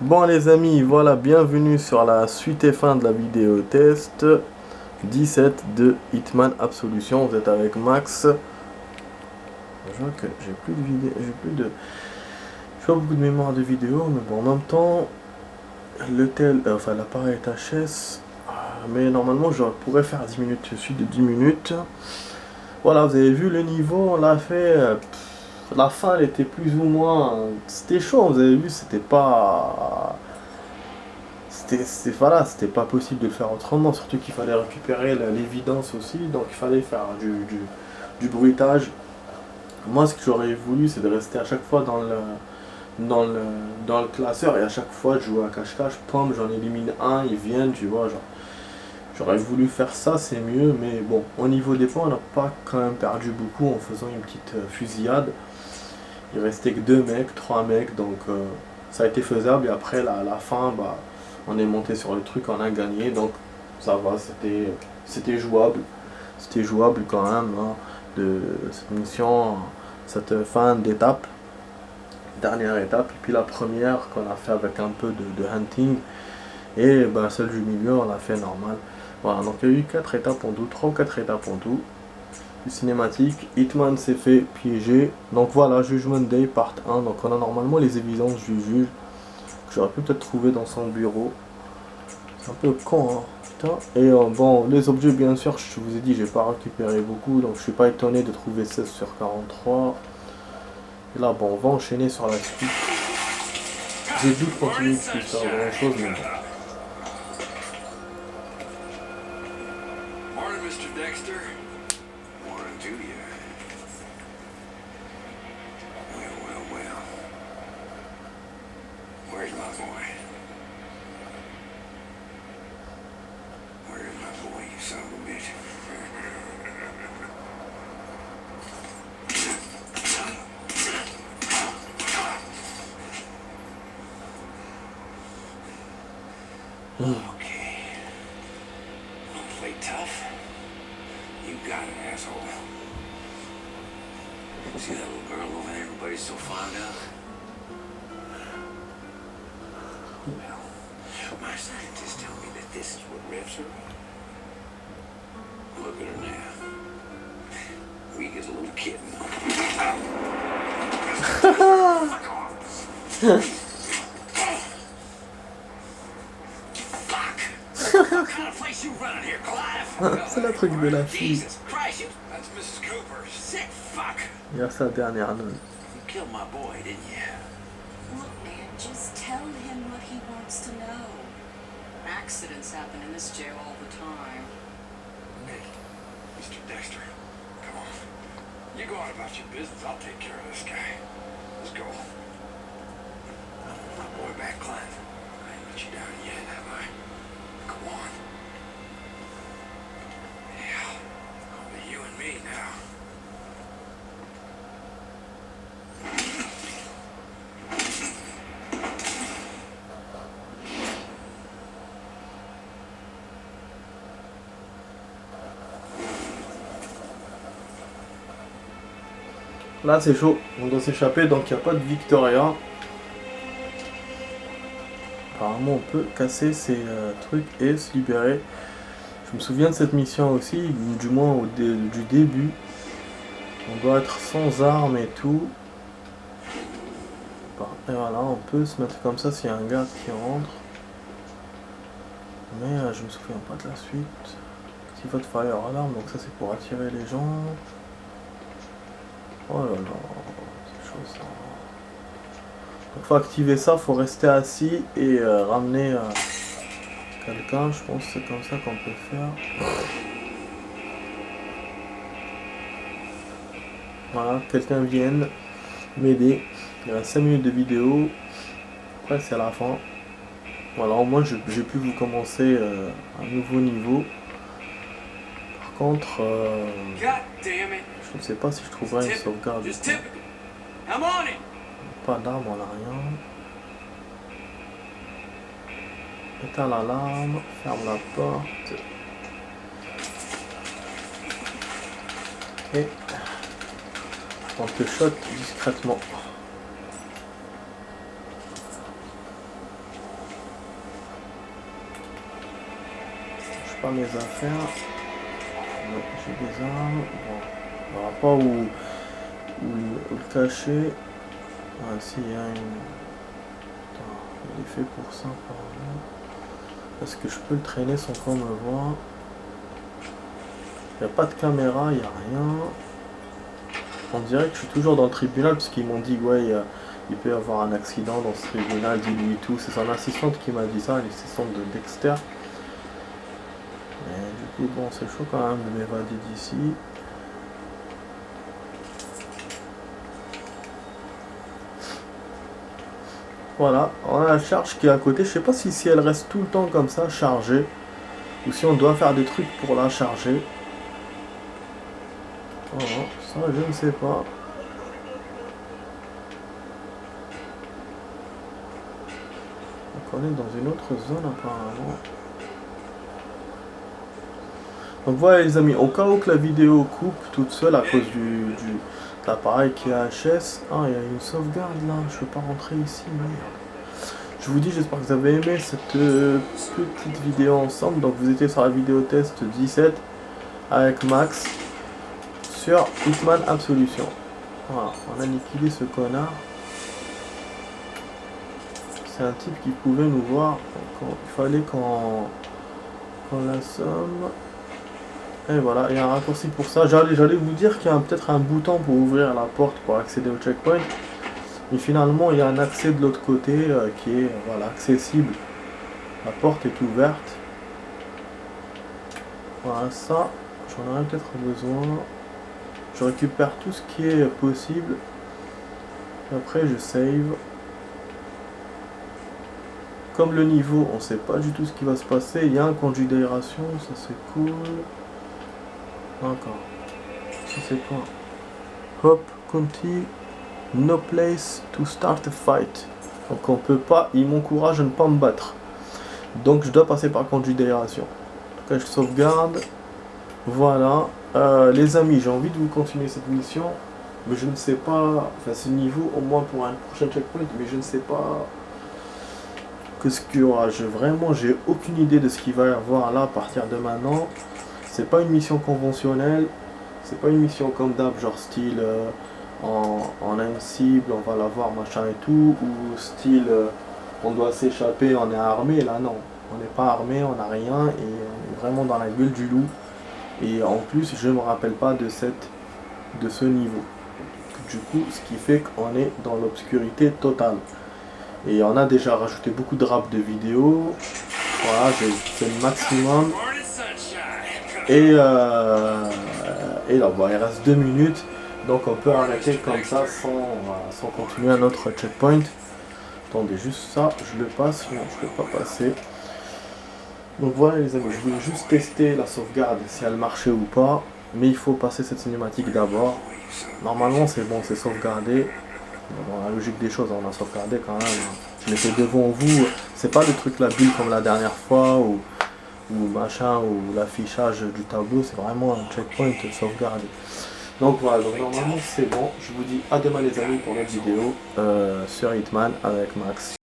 Bon les amis, voilà, bienvenue sur la suite et fin de la vidéo test 17 de Hitman Absolution. Vous êtes avec Max. Je vois que j'ai plus de vidéo, j'ai pas beaucoup de mémoire de vidéo, mais bon, en même temps, l'appareil est HS, mais normalement je pourrais faire 10 minutes, je suis de 10 minutes. Voilà, vous avez vu le niveau, on l'a fait. La fin, elle était plus ou moins, c'était chaud, vous avez vu, c'était pas. Voilà, c'était pas possible de le faire autrement, surtout qu'il fallait récupérer l'évidence aussi, donc il fallait faire du bruitage. Moi, ce que j'aurais voulu, c'est de rester à chaque fois dans le, dans le classeur et à chaque fois de jouer à cache-cache, pomme, j'en élimine un, ils viennent, tu vois, genre. J'aurais voulu faire ça, c'est mieux, mais bon, au niveau des points, on n'a pas quand même perdu beaucoup en faisant une petite fusillade. Il restait que 2 mecs, 3 mecs, donc ça a été faisable. Et après, la fin, bah, on est monté sur le truc, on a gagné, donc ça va, c'était jouable. C'était jouable quand même, hein, de cette mission, cette fin d'étape, dernière étape. Et puis la première qu'on a fait avec un peu de hunting. Et bah, celle du milieu, on l'a fait normal. Voilà, donc il y a eu 4 étapes en tout, 3 ou 4 étapes en tout. Cinématique, Hitman s'est fait piéger. Donc voilà, Judgment Day part 1. Donc on a normalement les évidences du juge que j'aurais pu peut-être trouver dans son bureau. C'est un peu con, hein. Putain. Et bon, les objets, bien sûr, je vous ai dit, j'ai pas récupéré beaucoup. Donc je suis pas étonné de trouver 16 sur 43. Et là, bon, on va enchaîner sur la suite. J'ai dû continuer de faire grand chose, mais bon. Morning, Mr. Dexter. Morning to you. Well. Where's my boy? Where's my boy, you son of a bitch? Okay. Don't play tough. You got it, asshole. See that little girl over there everybody's so fond of? Well, my scientists tell me that this is what revs her up. Look at her now. Weak as a little kitten. Fuck! What kind of place you running here, Clive? C'est le truc de la fille. Jesus Christ, that's Mrs. Cooper. Sick fuck. Il y a sa dernière note. You killed my boy, didn't you? Look, man, just tell him what he wants to know. Accidents happen in this jail all the time. Hey, Mr. Dexter, come on. You go on about your business. I'll take care of this guy. Let's go. I want my boy back, Clive. I ain't let you down yet, have I? Go on. Yeah, gonna be you and me now. Là c'est chaud, on doit s'échapper, donc il n'y a pas de Victoria. Apparemment on peut casser ces trucs et se libérer. Je me souviens de cette mission aussi, du moins du début. On doit être sans armes et tout. Et voilà, on peut se mettre comme ça s'il y a un gars qui rentre. Mais je me souviens pas de la suite. Activate Fire Alarm, donc ça c'est pour attirer les gens. Oh là là, c'est chaud ça. Donc faut activer ça, faut rester assis et ramener quelqu'un, je pense que c'est comme ça qu'on peut faire. Voilà, quelqu'un vienne m'aider. Il reste 5 minutes de vidéo. Après c'est la fin. Voilà, au moins j'ai pu vous commencer un nouveau niveau. Par contre, God damn it. je ne sais pas si je trouverai une sauvegarde. Just tip it. I'm on it. Pas d'arme, on n'a rien. Éteins l'alarme, ferme la porte. Et on te shot discrètement. pas mes affaires. Ouais, j'ai des armes. Bon, on verra pas où le cacher. Ah si, il y a une... Attends, il est fait pour ça par là. Est-ce que je peux le traîner sans qu'on me voit? Il n'y a pas de caméra, il n'y a rien. On dirait que je suis toujours dans le tribunal parce qu'ils m'ont dit ouais il peut y avoir un accident dans ce tribunal, dis-lui tout. C'est son assistante qui m'a dit ça, l'assistante de Dexter. Mais du coup bon c'est chaud quand même de m'évader d'ici. Voilà, on a la charge qui est à côté. Je sais pas si elle reste tout le temps comme ça chargée ou si on doit faire des trucs pour la charger. Oh, ça je ne sais pas. Donc on est dans une autre zone apparemment. Donc voilà les amis, au cas où que la vidéo coupe toute seule à cause de l'appareil qui est HS. Ah il y a une sauvegarde là, je ne peux pas rentrer ici, merde. Je vous dis, j'espère que vous avez aimé cette petite vidéo ensemble. Donc vous étiez sur la vidéo test 17 avec Max sur Hitman Absolution. Voilà, on a liquidé ce connard. C'est un type qui pouvait nous voir. Donc, il fallait qu'on l'assomme. Et voilà, il y a un raccourci pour ça. J'allais vous dire qu'il y a peut-être un bouton pour ouvrir la porte pour accéder au checkpoint. Mais finalement, il y a un accès de l'autre côté qui est voilà, accessible. La porte est ouverte. Voilà, ça, j'en aurais peut-être besoin. Je récupère tout ce qui est possible. Et après, je save. Comme le niveau, on ne sait pas du tout ce qui va se passer. Il y a un conduit d'aération, ça c'est cool. Encore. Ça c'est quoi? Hop, Conti. No place to start a fight. Donc on peut pas, il m'encourage à ne pas me battre. Donc je dois passer par conduit d'aération. En tout cas je sauvegarde. Voilà. Les amis, j'ai envie de vous continuer cette mission. Mais je ne sais pas. Enfin ce niveau au moins pour un prochain checkpoint. Mais je ne sais pas que ce qu'il y aura. J'ai aucune idée de ce qu'il va y avoir là à partir de maintenant. C'est pas une mission conventionnelle. C'est pas une mission comme d'hab, genre style on a une cible, on va la voir, machin et tout, ou style on doit s'échapper, on est armé. Là non, on n'est pas armé, on n'a rien et on est vraiment dans la gueule du loup. Et en plus je ne me rappelle pas de ce niveau. Du coup ce qui fait qu'on est dans l'obscurité totale. Et on a déjà rajouté beaucoup de rap de vidéos. Voilà, j'ai fait le maximum. Et là bon, il reste 2 minutes. Donc on peut arrêter comme ça sans continuer un autre checkpoint. Attendez, juste ça, je le passe. Non, je ne peux pas passer. Donc voilà les amis, je voulais juste tester la sauvegarde, si elle marchait ou pas. Mais il faut passer cette cinématique d'abord. Normalement c'est bon, c'est sauvegardé. Dans la logique des choses, on a sauvegardé quand même. Je l'ai fait devant vous. C'est pas le truc la bulle comme la dernière fois ou machin ou l'affichage du tableau. C'est vraiment un checkpoint sauvegardé. Donc voilà, donc normalement c'est bon. Je vous dis à demain les amis pour la vidéo sur Hitman avec Max.